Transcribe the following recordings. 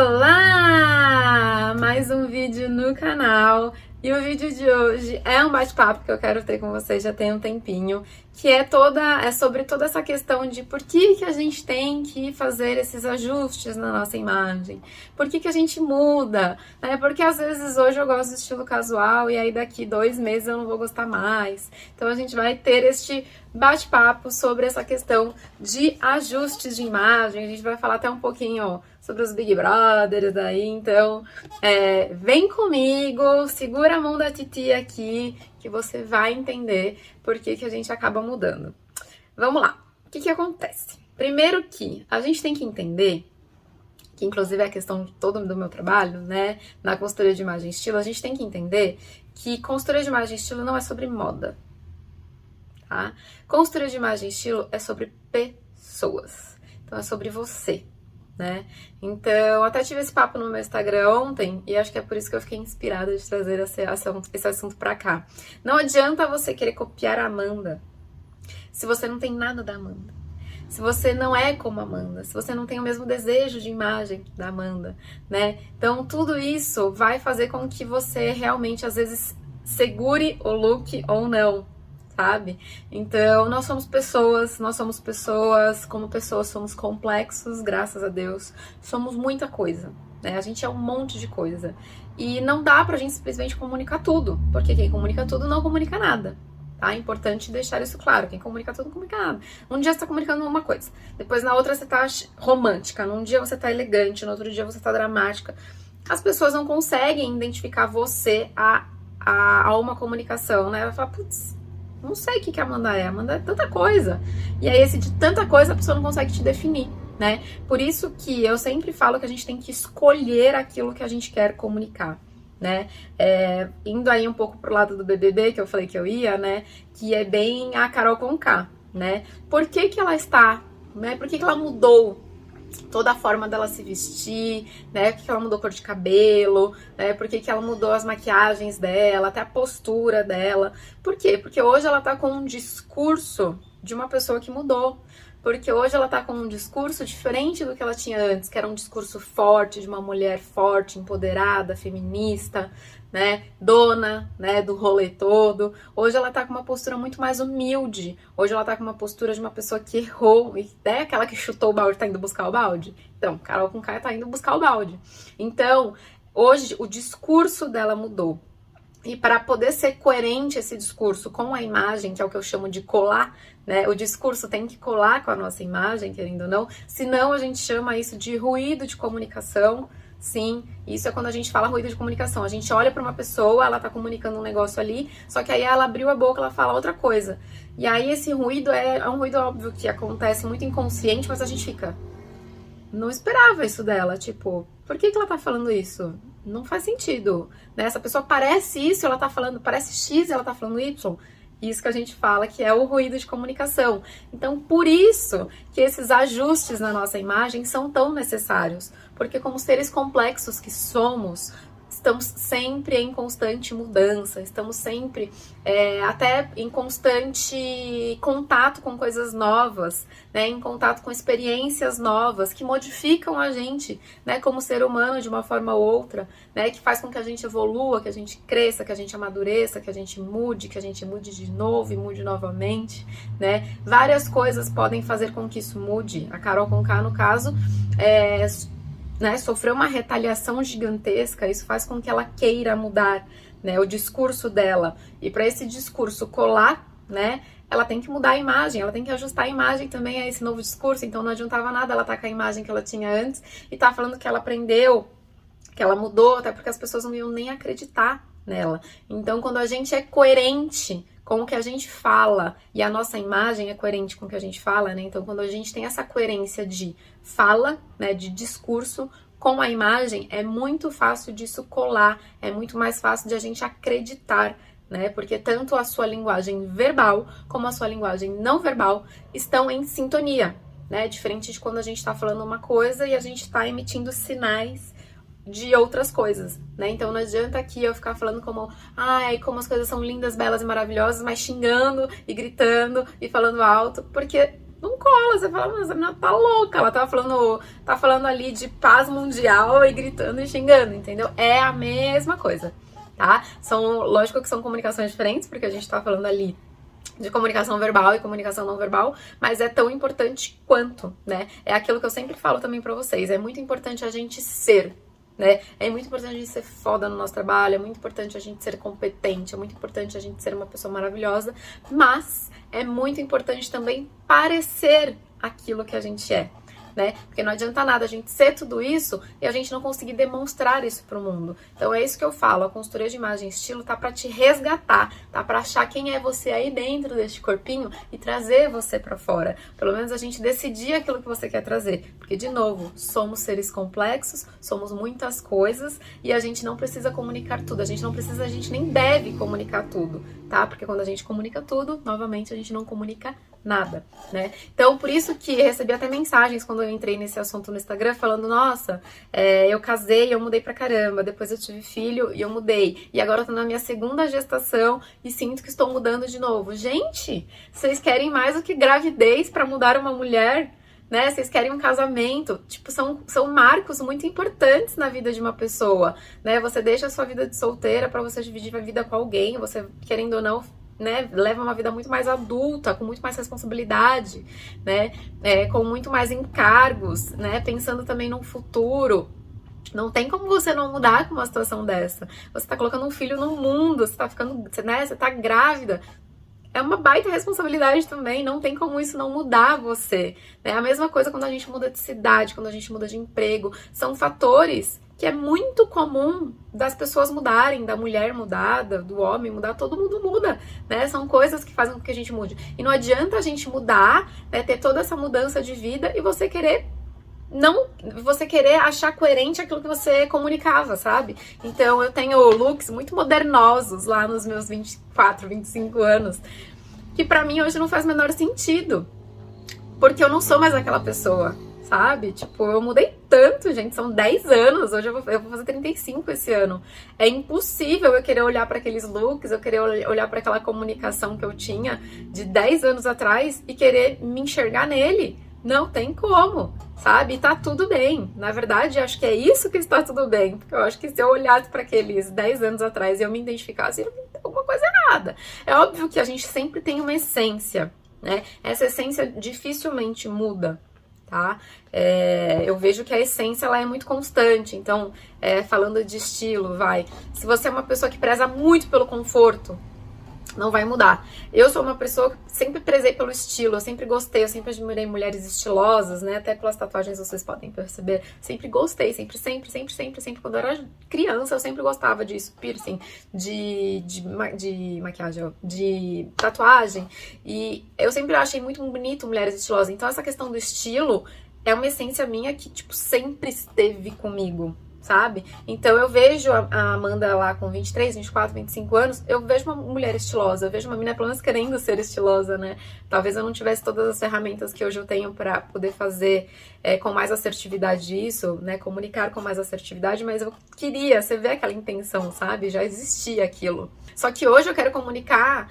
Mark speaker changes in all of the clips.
Speaker 1: Olá! Mais um vídeo no canal. E o vídeo de hoje é um bate-papo que eu quero ter com vocês já tem um tempinho, que é sobre toda essa questão de por que a gente tem que fazer esses ajustes na nossa imagem, por que a gente muda, né? Porque às vezes hoje eu gosto do estilo casual e aí daqui 2 meses eu não vou gostar mais. Então a gente vai ter este bate-papo sobre essa questão de ajustes de imagem, a gente vai falar até um pouquinho sobre os Big Brothers aí, então vem comigo, segura a mão da titia aqui, que você vai entender por que a gente acaba mudando. Vamos lá, o que acontece? Primeiro que a gente tem que entender, que inclusive é a questão de todo do meu trabalho, né, na consultoria de imagem e estilo, a gente tem que entender que consultoria de imagem e estilo não é sobre moda, tá? Consultoria de imagem e estilo é sobre pessoas, então é sobre você, né? Então, até tive esse papo no meu Instagram ontem e acho que é por isso que eu fiquei inspirada de trazer esse assunto pra cá. Não adianta você querer copiar a Amanda se você não tem nada da Amanda, se você não é como a Amanda, se você não tem o mesmo desejo de imagem da Amanda, né? Então, tudo isso vai fazer com que você realmente, às vezes, segure o look ou não, sabe? Então, nós somos pessoas, como pessoas somos complexos, graças a Deus, somos muita coisa, né? A gente é um monte de coisa. E não dá pra gente simplesmente comunicar tudo, porque quem comunica tudo não comunica nada, tá? É importante deixar isso claro, quem comunica tudo não comunica nada. Um dia você tá comunicando uma coisa, depois na outra você tá romântica, num dia você tá elegante, no outro dia você tá dramática. As pessoas não conseguem identificar você a uma comunicação, né? Ela fala, putz, não sei o que a Amanda é. Amanda é tanta coisa. E aí, esse de tanta coisa, a pessoa não consegue te definir, né? Por isso que eu sempre falo que a gente tem que escolher aquilo que a gente quer comunicar, né? Indo aí um pouco pro lado do BBB, que eu falei que eu ia, né? Que é bem a Carol Conká, né? Por que ela está, né? Por que ela mudou toda a forma dela se vestir, né? Por que ela mudou a cor de cabelo, né? Por que ela mudou as maquiagens dela, até a postura dela. Por quê? Porque hoje ela tá com um discurso de uma pessoa que mudou. Porque hoje ela tá com um discurso diferente do que ela tinha antes, que era um discurso forte, de uma mulher forte, empoderada, feminista, né, dona, né, do rolê todo. Hoje ela tá com uma postura muito mais humilde. Hoje ela tá com uma postura de uma pessoa que errou, e é aquela que chutou o balde, tá indo buscar o balde. Então, Carol Conká tá indo buscar o balde. Então, hoje o discurso dela mudou. E para poder ser coerente esse discurso com a imagem, que é o que eu chamo de colar, né? O discurso tem que colar com a nossa imagem, querendo ou não, senão a gente chama isso de ruído de comunicação. Sim, isso é quando a gente fala ruído de comunicação. A gente olha para uma pessoa, ela tá comunicando um negócio ali, só que aí ela abriu a boca, ela fala outra coisa. E aí esse ruído é um ruído óbvio que acontece muito inconsciente, mas a gente fica, não esperava isso dela, tipo, por que ela tá falando isso? Não faz sentido, né? Essa pessoa parece isso, ela tá falando, parece X e ela tá falando Y. Isso que a gente fala que é o ruído de comunicação. Então, por isso que esses ajustes na nossa imagem são tão necessários. Porque como seres complexos que somos, estamos sempre em constante mudança, estamos sempre até em constante contato com coisas novas, né, em contato com experiências novas que modificam a gente, né, como ser humano de uma forma ou outra, né, que faz com que a gente evolua, que a gente cresça, que a gente amadureça, que a gente mude de novo e mude novamente, né. Várias coisas podem fazer com que isso mude. A Carol Conká, no caso, né, sofreu uma retaliação gigantesca, isso faz com que ela queira mudar, né, o discurso dela. E para esse discurso colar, né, ela tem que mudar a imagem, ela tem que ajustar a imagem também a esse novo discurso. Então não adiantava nada ela estar com a imagem que ela tinha antes e tá falando que ela aprendeu, que ela mudou, até porque as pessoas não iam nem acreditar nela. Então quando a gente é coerente com o que a gente fala, e a nossa imagem é coerente com o que a gente fala, né? Então, quando a gente tem essa coerência de fala, né, de discurso, com a imagem, é muito fácil disso colar, é muito mais fácil de a gente acreditar, né? Porque tanto a sua linguagem verbal, como a sua linguagem não verbal, estão em sintonia, né? Diferente de quando a gente tá falando uma coisa e a gente tá emitindo sinais de outras coisas, né? Então não adianta aqui eu ficar falando como, ai, como as coisas são lindas, belas e maravilhosas, mas xingando e gritando e falando alto, porque não cola. Você fala, mas a menina tá louca, ela tá falando ali de paz mundial e gritando e xingando, entendeu? É a mesma coisa, tá? Lógico que são comunicações diferentes, porque a gente tá falando ali de comunicação verbal e comunicação não verbal, mas é tão importante quanto, né? É aquilo que eu sempre falo também pra vocês, é muito importante a gente ser, né? É muito importante a gente ser foda no nosso trabalho, é muito importante a gente ser competente, é muito importante a gente ser uma pessoa maravilhosa, mas é muito importante também parecer aquilo que a gente é, né? Porque não adianta nada a gente ser tudo isso e a gente não conseguir demonstrar isso pro mundo. Então é isso que eu falo, a consultoria de imagem e estilo tá pra te resgatar, tá pra achar quem é você aí dentro deste corpinho e trazer você pra fora. Pelo menos a gente decidir aquilo que você quer trazer. Porque, de novo, somos seres complexos, somos muitas coisas e a gente não precisa comunicar tudo. A gente nem deve comunicar tudo, tá? Porque quando a gente comunica tudo, novamente, a gente não comunica nada, né? Então, por isso que recebi até mensagens quando eu entrei nesse assunto no Instagram, falando, nossa, eu casei e eu mudei pra caramba, depois eu tive filho e eu mudei, e agora eu tô na minha segunda gestação e sinto que estou mudando de novo. Gente, vocês querem mais do que gravidez pra mudar uma mulher? Né? Vocês querem um casamento, tipo, são marcos muito importantes na vida de uma pessoa, né? Você deixa a sua vida de solteira pra você dividir a vida com alguém, você, querendo ou não, né, leva uma vida muito mais adulta, com muito mais responsabilidade, né, com muito mais encargos, né, pensando também no futuro. Não tem como você não mudar com uma situação dessa. Você tá colocando um filho no mundo, você tá ficando, né, você tá grávida. É uma baita responsabilidade também, não tem como isso não mudar você. É a mesma coisa quando a gente muda de cidade, quando a gente muda de emprego. São fatores que é muito comum das pessoas mudarem, da mulher mudar, do homem mudar, todo mundo muda, né? São coisas que fazem com que a gente mude. E não adianta a gente mudar, né, ter toda essa mudança de vida e você querer achar coerente aquilo que você comunicava, sabe? Então eu tenho looks muito modernosos lá nos meus 24, 25 anos, que pra mim hoje não faz o menor sentido, porque eu não sou mais aquela pessoa, sabe? Tipo, eu mudei tanto, gente, são 10 anos, hoje eu vou fazer 35 esse ano. É impossível eu querer olhar pra aqueles looks, eu querer olhar pra aquela comunicação que eu tinha de 10 anos atrás e querer me enxergar nele. Não tem como, sabe? E tá tudo bem. Na verdade, acho que é isso que está tudo bem. Porque eu acho que se eu olhasse para aqueles 10 anos atrás e eu me identificasse, eu ia ter alguma coisa errada. É óbvio que a gente sempre tem uma essência, né? Essa essência dificilmente muda, tá? Eu vejo que a essência ela é muito constante. Então, falando de estilo, se você é uma pessoa que preza muito pelo conforto, não vai mudar. Eu sou uma pessoa que sempre prezei pelo estilo, eu sempre gostei, eu sempre admirei mulheres estilosas, né? Até pelas tatuagens vocês podem perceber. Sempre gostei, sempre. Quando eu era criança, eu sempre gostava disso, piercing, de maquiagem, de tatuagem. E eu sempre achei muito bonito mulheres estilosas. Então essa questão do estilo é uma essência minha que, tipo, sempre esteve comigo, sabe? Então eu vejo a Amanda lá com 23, 24, 25 anos, eu vejo uma mulher estilosa, eu vejo uma menina pelo menos querendo ser estilosa, né? Talvez eu não tivesse todas as ferramentas que hoje eu tenho pra poder fazer com mais assertividade isso, né? Comunicar com mais assertividade, mas eu queria, você vê aquela intenção, sabe? Já existia aquilo. Só que hoje eu quero comunicar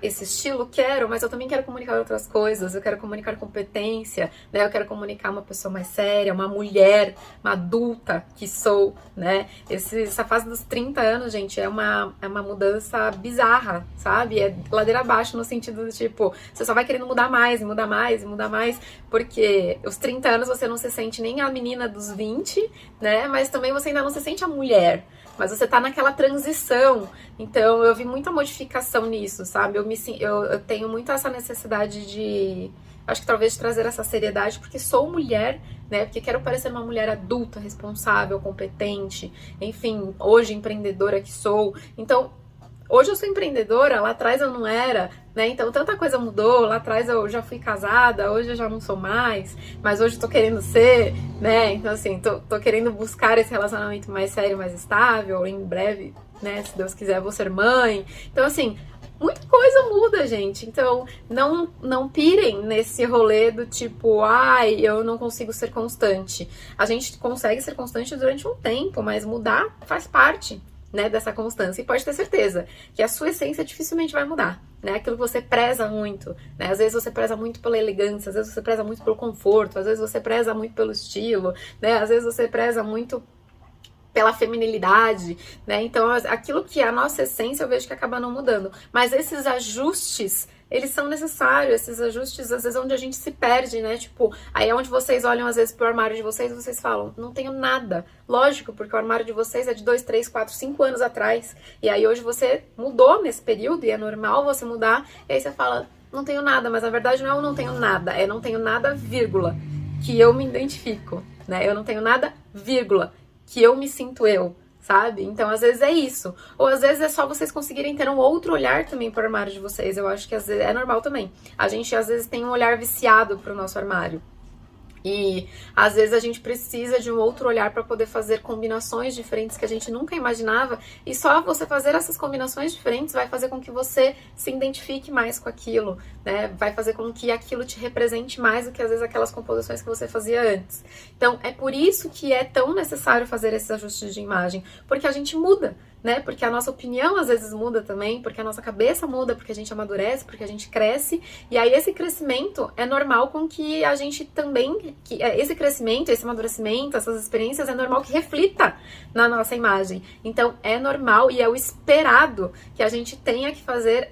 Speaker 1: esse estilo, mas eu também quero comunicar outras coisas, eu quero comunicar competência, né? Eu quero comunicar uma pessoa mais séria, uma mulher, uma adulta que sou, né? Essa fase dos 30 anos, gente, é uma mudança bizarra, sabe? É ladeira abaixo no sentido do tipo, você só vai querendo mudar mais, porque os 30 anos você não se sente nem a menina dos 20, né? Mas também você ainda não se sente a mulher. Mas você tá naquela transição. Então, eu vi muita modificação nisso, sabe? Eu tenho muito essa necessidade de... Acho que talvez trazer essa seriedade, porque sou mulher, né? Porque quero parecer uma mulher adulta, responsável, competente. Enfim, hoje empreendedora que sou. Então, hoje eu sou empreendedora, lá atrás eu não era, né? Então tanta coisa mudou, lá atrás eu já fui casada, hoje eu já não sou mais, mas hoje eu tô querendo ser, né? Então assim, tô querendo buscar esse relacionamento mais sério, mais estável, em breve, né? Se Deus quiser, eu vou ser mãe. Então assim, muita coisa muda, gente. Então não pirem nesse rolê do tipo, eu não consigo ser constante. A gente consegue ser constante durante um tempo, mas mudar faz parte, né, dessa constância. E pode ter certeza que a sua essência dificilmente vai mudar, né? Aquilo que você preza muito, né? Às vezes você preza muito pela elegância, às vezes você preza muito pelo conforto, às vezes você preza muito pelo estilo, né? Às vezes você preza muito pela feminilidade, né? Então, aquilo que é a nossa essência, eu vejo que acaba não mudando. Mas esses ajustes, eles são necessários, esses ajustes, às vezes, onde a gente se perde, né? Tipo, aí é onde vocês olham, às vezes, pro armário de vocês e vocês falam, não tenho nada. Lógico, porque o armário de vocês é de 2, 3, 4, 5 anos atrás. E aí, hoje, você mudou nesse período, e é normal você mudar. E aí, você fala, não tenho nada. Mas, na verdade, não é eu não tenho nada. É não tenho nada, vírgula, que eu me identifico, né? Eu não tenho nada, vírgula, que eu me sinto eu, sabe? Então, às vezes é isso. Ou às vezes é só vocês conseguirem ter um outro olhar também pro armário de vocês. Eu acho que às vezes é normal também. A gente, às vezes, tem um olhar viciado pro nosso armário. E às vezes a gente precisa de um outro olhar para poder fazer combinações diferentes que a gente nunca imaginava. E só você fazer essas combinações diferentes vai fazer com que você se identifique mais com aquilo, né? Vai fazer com que aquilo te represente mais do que às vezes aquelas composições que você fazia antes. Então é por isso que é tão necessário fazer esses ajustes de imagem, porque a gente muda, né? Porque a nossa opinião às vezes muda também, porque a nossa cabeça muda, porque a gente amadurece, porque a gente cresce. E aí esse crescimento é normal com que a gente também, que esse crescimento, esse amadurecimento, essas experiências é normal que reflita na nossa imagem. Então é normal e é o esperado que a gente tenha que fazer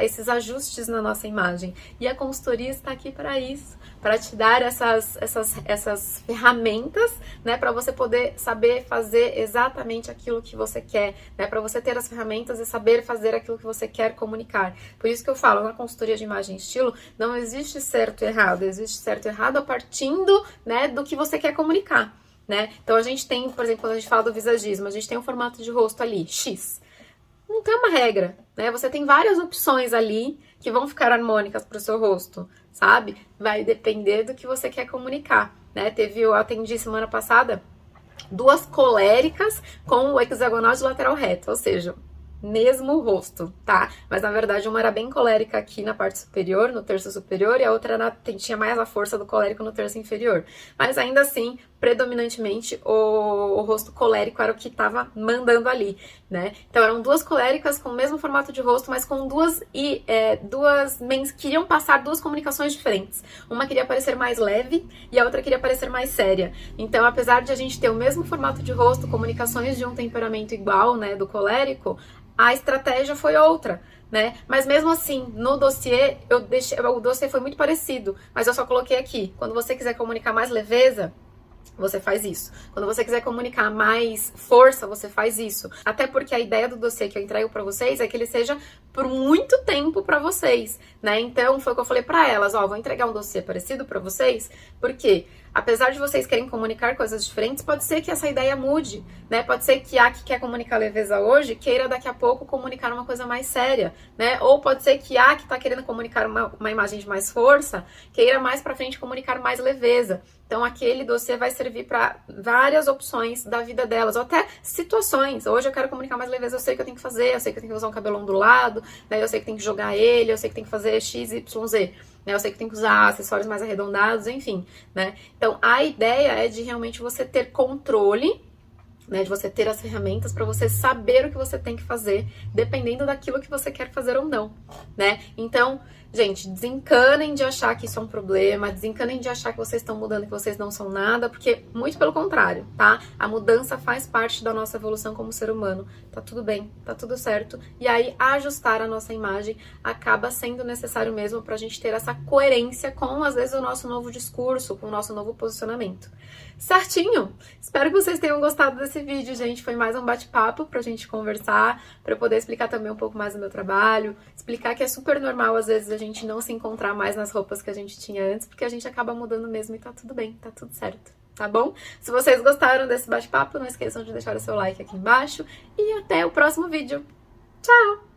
Speaker 1: esses ajustes na nossa imagem. E a consultoria está aqui para isso, para te dar essas ferramentas, né, para você poder saber fazer exatamente aquilo que você quer, né, para você ter as ferramentas e saber fazer aquilo que você quer comunicar. Por isso que eu falo, na consultoria de imagem e estilo, não existe certo e errado, existe certo e errado a partindo, né, do que você quer comunicar, né? Então a gente tem, por exemplo, quando a gente fala do visagismo, a gente tem um formato de rosto ali, X. Não tem uma regra, né? Você tem várias opções ali que vão ficar harmônicas para o seu rosto, sabe? Vai depender do que você quer comunicar, né? Eu atendi semana passada 2 coléricas com o hexagonal de lateral reto, ou seja, mesmo rosto, tá? Mas na verdade uma era bem colérica aqui na parte superior, no terço superior, e a outra tinha mais a força do colérico no terço inferior. Mas ainda assim, predominantemente, o rosto colérico era o que tava mandando ali, né? Então eram 2 coléricas com o mesmo formato de rosto, mas com queriam passar 2 comunicações diferentes. Uma queria parecer mais leve e a outra queria parecer mais séria. Então, apesar de a gente ter o mesmo formato de rosto, comunicações de um temperamento igual, né, do colérico, a estratégia foi outra, né? Mas mesmo assim, no dossiê, o dossiê foi muito parecido, mas eu só coloquei aqui, quando você quiser comunicar mais leveza, você faz isso. Quando você quiser comunicar mais força, você faz isso. Até porque a ideia do dossiê que eu entrego pra vocês é que ele seja por muito tempo pra vocês, né? Então, foi o que eu falei pra elas, ó, vou entregar um dossiê parecido pra vocês, porque apesar de vocês querem comunicar coisas diferentes, pode ser que essa ideia mude, né? Pode ser que a que quer comunicar leveza hoje queira daqui a pouco comunicar uma coisa mais séria, né? Ou pode ser que a que tá querendo comunicar uma imagem de mais força queira mais pra frente comunicar mais leveza. Então, aquele dossiê vai servir para várias opções da vida delas, ou até situações. Hoje eu quero comunicar mais leveza, eu sei o que eu tenho que fazer, eu sei que eu tenho que usar um cabelo ondulado, né? Eu sei que tem que jogar ele, eu sei que tem que fazer X, Y, Z. Né? Eu sei que tem que usar acessórios mais arredondados, enfim, né? Então, a ideia é de realmente você ter controle, né, de você ter as ferramentas para você saber o que você tem que fazer, dependendo daquilo que você quer fazer ou não, né? Então, gente, desencanem de achar que isso é um problema, desencanem de achar que vocês estão mudando, que vocês não são nada, porque muito pelo contrário, tá? A mudança faz parte da nossa evolução como ser humano. Tá tudo bem, tá tudo certo. E aí, ajustar a nossa imagem acaba sendo necessário mesmo pra gente ter essa coerência com, às vezes, o nosso novo discurso, com o nosso novo posicionamento. Certinho? Espero que vocês tenham gostado desse vídeo, gente. Foi mais um bate-papo pra gente conversar, pra eu poder explicar também um pouco mais do meu trabalho, explicar que é super normal, às vezes, a gente não se encontrar mais nas roupas que a gente tinha antes, porque a gente acaba mudando mesmo e tá tudo bem, tá tudo certo, tá bom? Se vocês gostaram desse bate-papo, não esqueçam de deixar o seu like aqui embaixo e até o próximo vídeo. Tchau!